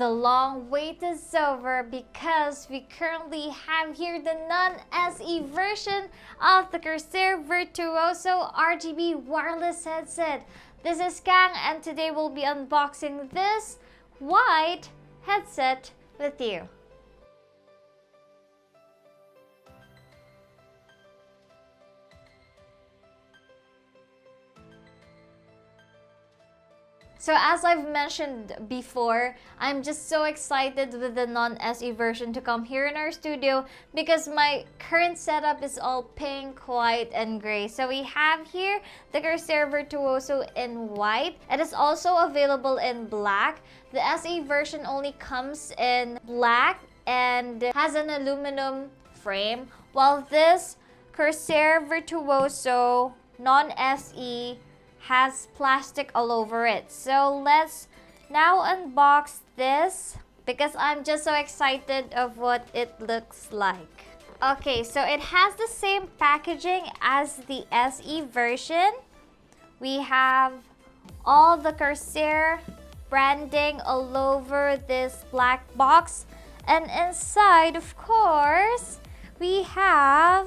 The long wait is over because we currently have here the non-SE version of the CORSAIR VIRTUOSO RGB wireless headset. This is Kang, and today we'll be unboxing this white headset with you. So as I've mentioned before, I'm just so excited with the non-SE version to come here in our studio because my current setup is all pink, white, and gray. So we have here the CORSAIR VIRTUOSO in white. It is also available in black. The SE version only comes in black and has an aluminum frame, while this CORSAIR VIRTUOSO non-SE has plastic all over it. So let's now unbox this because I'm just so excited of what it looks like. Okay, so it has the same packaging as the SE version. We have all the CORSAIR branding all over this black box, and inside, of course, we have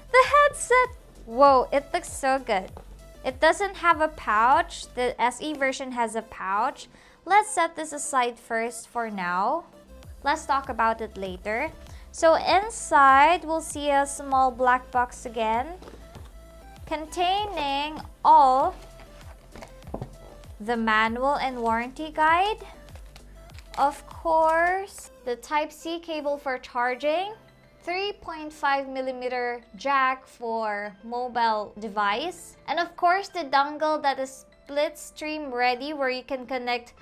the headset. Whoa, it looks so good. It doesn't have a pouch. The SE version has a pouch. Let's set this aside first for now. Let's talk about it later. So inside, we'll see a small black box again containing all the manual and warranty guide. Of course, the Type-C cable for charging, 3.5mm jack for mobile device, and of course the dongle that is split stream ready, where you can connect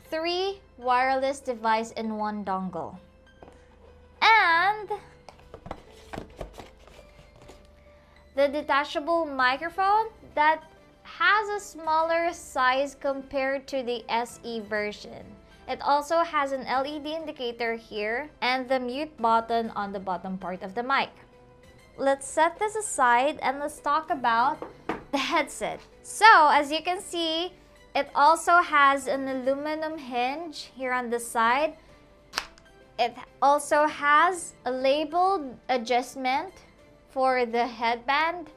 3 wireless devices in one dongle. And the detachable microphone that has a smaller size compared to the SE version. It also has an LED indicator here and the mute button on the bottom part of the mic. Let's set this aside and let's talk about the headset. So as you can see, it also has an aluminum hinge here on the side. It also has a labeled adjustment for the headband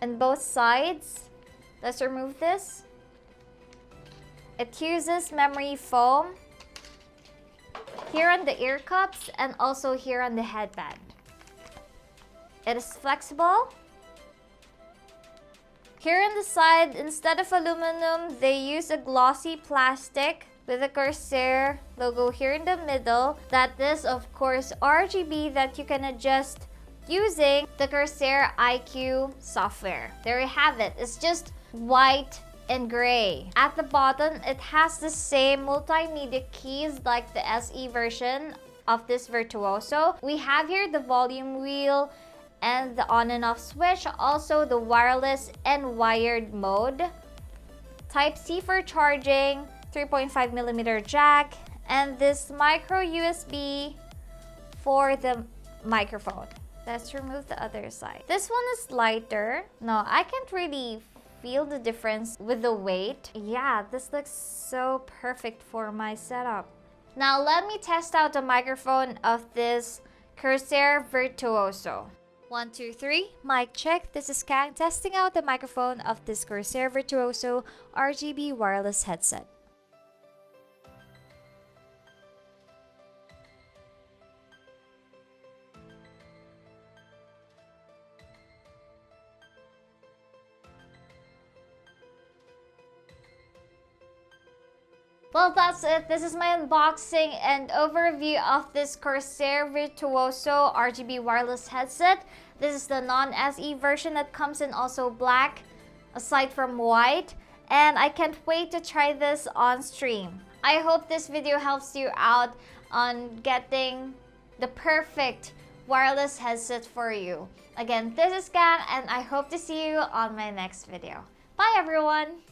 on both sides. Let's remove this. It uses memory foam here on the ear cups and also here on the headband. It is flexible. Here on the side, instead of aluminum, they use a glossy plastic with a CORSAIR logo here in the middle. That is, of course, RGB that you can adjust using the CORSAIR IQ software. There you have it. It's just white and gray. At the bottom, it has the same multimedia keys like the SE version of this Virtuoso. We have here the volume wheel and the on and off switch, also the wireless and wired mode, Type-C for charging, 3.5mm jack, and this micro USB for the microphone. Let's remove the other side. This one is lighter. No, I can't really feel the difference with the weight. Yeah, this looks so perfect for my setup. Now let me test out the microphone of this CORSAIR VIRTUOSO. 1, 2, 3, mic check. This is Kang testing out the microphone of this CORSAIR VIRTUOSO RGB wireless headset. Well, that's it. This is my unboxing and overview of this CORSAIR VIRTUOSO RGB wireless headset. This is the non-SE version that comes in also black, aside from white. And I can't wait to try this on stream. I hope this video helps you out on getting the perfect wireless headset for you. Again, this is Kang, and I hope to see you on my next video. Bye everyone!